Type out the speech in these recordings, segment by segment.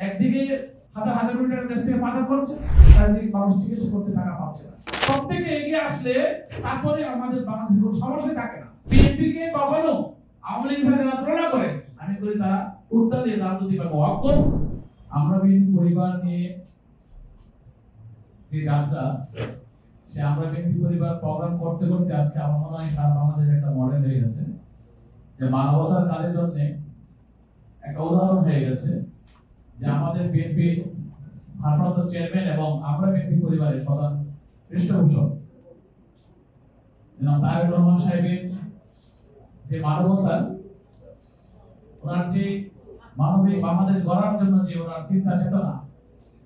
একদিকে হাজার হাজার কোটি টাকা দেশ থেকে পাচার করছে, আরেকদিকে মানুষ চিকিৎসা করতে টাকা পাচ্ছে না। সব থেকে এগিয়ে আসলে তারপরে আমাদের বাংলাদেশের কোনো সমস্যা থাকে না। বিএনপি কে কখনো আওয়ামী লীগের সাথে তুলনা করে আমি করি তারা উল্টাদের রাজনৈতিকভাবে অজ্ঞ। আমরা বিএনপি পরিবার নিয়ে যে যাত্রা, সে আমরা বিএনপি পরিবার প্রোগ্রাম করতে করতে আজকে আমার মনে হয় সারা বাংলাদেশের একটা মডেল হয়ে গেছে, যে মানবতার কাজের জন্য একটা উদাহরণ হয়ে গেছে, যে আমাদের বিএনপি ভারপ্রাপ্ত চেয়ারম্যান এবং আমরা বিএনপি পরিবারের প্রধান পৃষ্ঠপোষক তারেক রহমান সাহেবের যে মানবতা, ওনার যে মানবিক বাংলাদেশ গড়ার জন্য যে ওনার চিন্তা চেতনা,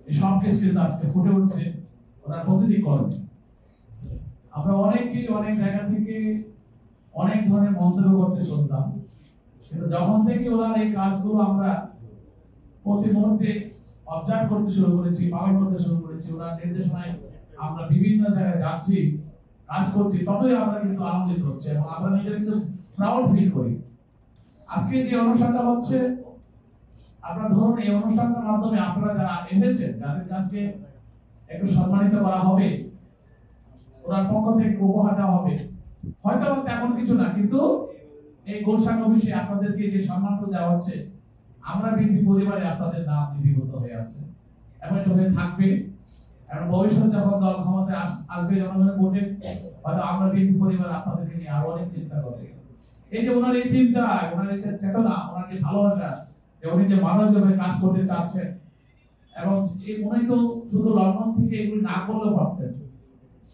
এই সব কিছু কিন্তু আজকে ফুটে উঠছে ওনার প্রতিটি কর্মে। আমরা অনেকেই অনেক জায়গা থেকে অনেক ধরনের মন্তব্য করতে শুনতাম, কিন্তু যখন থেকে ওনার এই কাজগুলো আমরা প্রতি মুহূর্তে অবজার্ভ করতে শুরু করেছি, পালন করতে শুরু করেছি, ওনার নির্দেশনায় আমরা বিভিন্ন জায়গায় যাচ্ছি, কাজ করছি, ততই আমরা কিন্তু আনন্দিত হচ্ছে এবং আমরা নিজেরা কিন্তু প্রাউড ফিল করি। আজকে যে অনুষ্ঠানটা হচ্ছে, আপনারা ধরুন এই অনুষ্ঠানটার মাধ্যমে আপনারা যারা এসেছেন, যাদের কাছে একটু সম্মানিত করা হবে, ওনার পক্ষ থেকে উপহার দেওয়া হবে, হয়তো তেমন কিছু না, কিন্তু এই গুলশান অফিসে আপনাদেরকে যে সম্মানটা দেওয়া হচ্ছে, আমরা বিএনপি পরিবারে আপনাদের নাম লিপিবদ্ধ হয়ে আছে এবং এটা হয়ে থাকবে। এবং ভবিষ্যতে যখন দল ক্ষমতায় আসবে, জনগণের ভোটে, হয়তো আমরা বিএনপি পরিবার আপনাদেরকে নিয়ে আরো অনেক চিন্তা করবে। এই যে ওনার এই চিন্তা, ওনার এই চেতনা, ওনার যে ভালোবাসা, যে উনি যে মানবিকভাবে কাজ করতে চাচ্ছেন, এবং এই উনি তো শুধু লন্ডন থেকে এগুলি না করলেও পারতেন,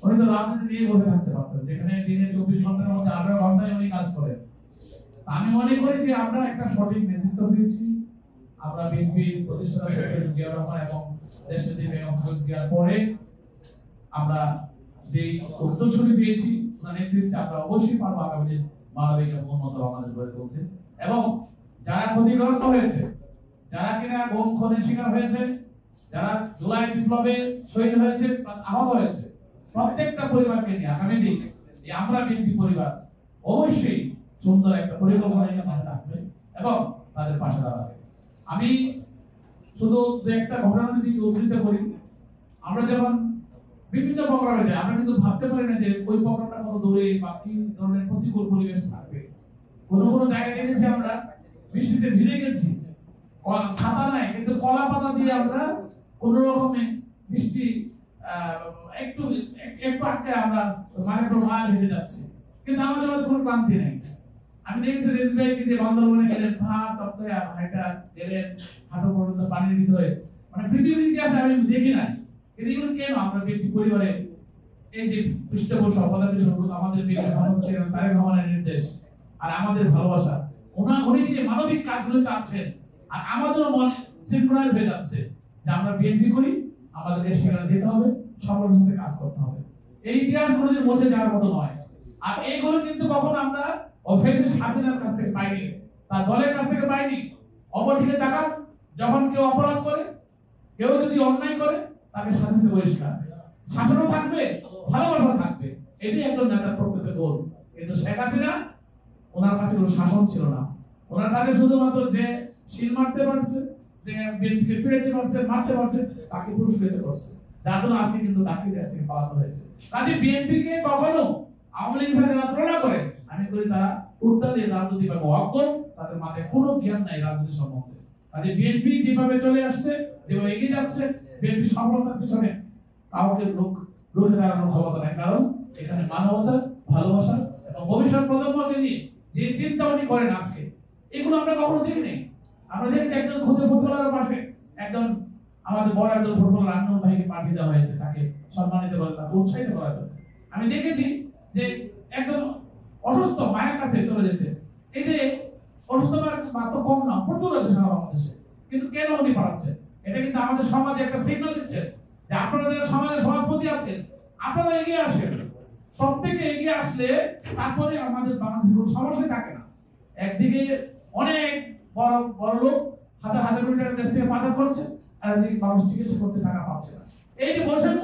উনি তো রাজনীতি নিয়ে বসে থাকতে পারতেন, যেখানে দিনে 24 ঘন্টার মধ্যে 18 ঘন্টায় উনি কাজ করেন। আমি মনে করি যে আমরা একটা সঠিক নেতৃত্ব পেয়েছি। আমরা বিএনপি প্রতিষ্ঠাতা শেখ জিয়াউর রহমান এবং দেশনেত্রী বেগম খালেদা জিয়ার পরে আমরা যে উত্তরসূরি পেয়েছি, ওনার নেতৃত্বে আমরা অবশ্যই পারবো আগামী দিন মানবিক এবং উন্নত বাংলাদেশ গড়ে তুলতে। এবং যারা ক্ষতিগ্রস্ত হয়েছে, যারা কিনা গুম খুনের শিকার হয়েছে, যারা জুলাই বিপ্লবে শহীদ হয়েছে, আহত হয়েছে, প্রত্যেকটা পরিবারকে নিয়ে আগামী দিন আমরা বিএনপি পরিবার অবশ্যই সুন্দর একটা পরিকল্পনা নিয়ে মাঠে থাকবে এবং তাদের পাশে দাঁড়াবে। আমি শুধু যে একটা ঘটনা যদি উদ্ধৃত করি, আমরা যখন বিভিন্ন প্রোগ্রামে যাই, আমরা কিন্তু ভাবতে পারি না যে ওই প্রোগ্রামটা কত দূরে বা কি ধরনের প্রতিকূল পরিবেশ থাকবে। কোনো কোনো জায়গায় দেখেছি আমরা বৃষ্টিতে ভিজে গেছি, ছাতা নাই, কিন্তু কলা পাতা দিয়ে আমরা কোন রকমে বৃষ্টি একটু একটু আটকে আমরা মানে মাইল হেঁটে যাচ্ছি, কিন্তু আমাদের মধ্যে কোনো ক্লান্তি নেই। আমি দেখেছি রেসবাইকে যে বান্দরবনে গেলেন, ভাত টপকে হাইটা গেলেন, হাঁটু পর্যন্ত পানির ভিতরে, মানে পৃথিবীর ইতিহাসে আমি দেখি নাই। কিন্তু এগুলো কেন আমরা বিএনপি পরিবারে এই যে পৃষ্ঠপোষক আমাদের তারেক রহমানের নির্দেশ আর আমাদের ভালোবাসা, উনি যে মানবিক কাজগুলো চাচ্ছেন, আর আমাদেরও মন সিনক্রোনাইজ হয়ে যাচ্ছে যে আমরা বিএনপি করি, আমাদেরকে সেখানে যেতে হবে, সবার সাথে কাজ করতে হবে। এই ইতিহাসগুলো যে মুছে যাওয়ার মতো নয়। আর এইগুলো কিন্তু কখনো আমরা অফিসের শাসনের কাছ থেকে পাইনি, তার দলের কাছ থেকে পাইনি। অপরদিকে তাকান, যখন কেউ অপরাধ করে, কেউ যদি অন্যায় করে, তাকে শাসিত বহিষ্কার, শাসনও থাকবে, ভালোবাসা থাকবে, এটাই একজন নেতার প্রকৃত গোল। কিন্তু শেখ হাসিনা, ওনার কাছে কোনো শাসন ছিল না, ওনার কাছে শুধুমাত্র যে শিল মারতে পারছে, যে বিএনপিকে পিড়াতে পারছে, মারতে পারছে, তাকে পুরস্কৃত করছে, যার জন্য আজকে কিন্তু তাকে দেশ থেকে পালাতে হয়েছে। কাজে বিএনপি কে কখনো আওয়ামী লীগের সাথে তুলনা করে আমি করি তারা উল্টাদের রাজনৈতিকভাবে অজ্ঞ, তাদের মাথায় কোনো জ্ঞান নাই রাজনীতি সম্বন্ধে। কাজে বিএনপি যেভাবে চলে আসছে, যেভাবে এগিয়ে যাচ্ছে, বিএনপি সফলতার পিছনে কাউকে রুখে দাঁড়ানোর ক্ষমতা নাই, কারণ এখানে মানবতা, ভালোবাসা এবং ভবিষ্যৎ প্রজন্মকে নিয়ে যে চিন্তা উনি করেন আজকে, এগুলো আমরা কখনো দেখিনি। আমরা দেখেছি একজন খুদে ফুটবলারের পাশে একজন আমাদের বড় একজন ফুটবলার আনন্দ ভাইকে পাঠিয়ে দেওয়া হয়েছে, তাকে সম্মানিত করে, তাকে উৎসাহিত করার জন্য। আমি দেখেছি যে একজন অসুস্থ মায়ের কাছে চলে যেতে, এই যে অসুস্থ মা তো কম না, প্রচুর আছে সারা বাংলাদেশে, কিন্তু কেন উনি পাঠাচ্ছেন? এটা কিন্তু আমাদের সমাজে একটা সিগন্যাল দিচ্ছেন যে আপনারা যারা সমাজের সভাপতি আছেন, আপনারা এগিয়ে আসেন। প্রত্যেকে এগিয়ে আসলে তারপরে আমাদের বাংলাদেশের কোনো সমস্যা থাকে না। একদিকে অনেক বড় বড় লোক হাজার হাজার কোটি টাকা দেশ থেকে পাচার করছে, আর একদিকে মানুষ চিকিৎসা করতে টাকা পাচ্ছে না। এই যে বৈষম্য,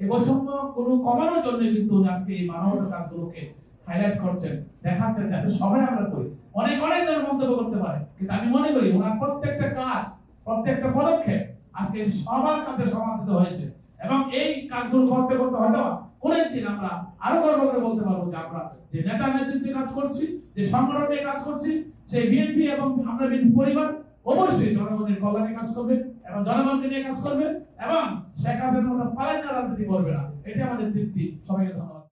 এই বৈষম্য কোনো কমানোর জন্য কিন্তু আজকে এই মানবতার কাজগুলোকে হাইলাইট করছেন, দেখাচ্ছেন, যাতে সবাই আমরা করি। অনেক অনেক ধরনের মন্তব্য করতে পারে, কিন্তু আমি মনে করি ওনার প্রত্যেকটা কাজ প্রত্যেকটা পদক্ষেপ আজকে সবার কাছে সমাদৃত হয়েছে এবং এই কাজগুলো করতে করতে হয়তো কোন একদিন আমরা আরো গর্ব করে বলতে পারবো যে আমরা যে নেতা নেতৃত্বে কাজ করছি, যে সংগঠন নিয়ে কাজ করছি, সেই বিএনপি এবং আমরা বিএনপি পরিবার অবশ্যই জনগণের কল্যাণে কাজ করবে এবং জনগণকে নিয়ে কাজ করবে এবং শেখ হাসিনার মতো পালাইনা রাজনীতি করবে না। এটা আমাদের তৃপ্তি। সবাইকে ধন্যবাদ।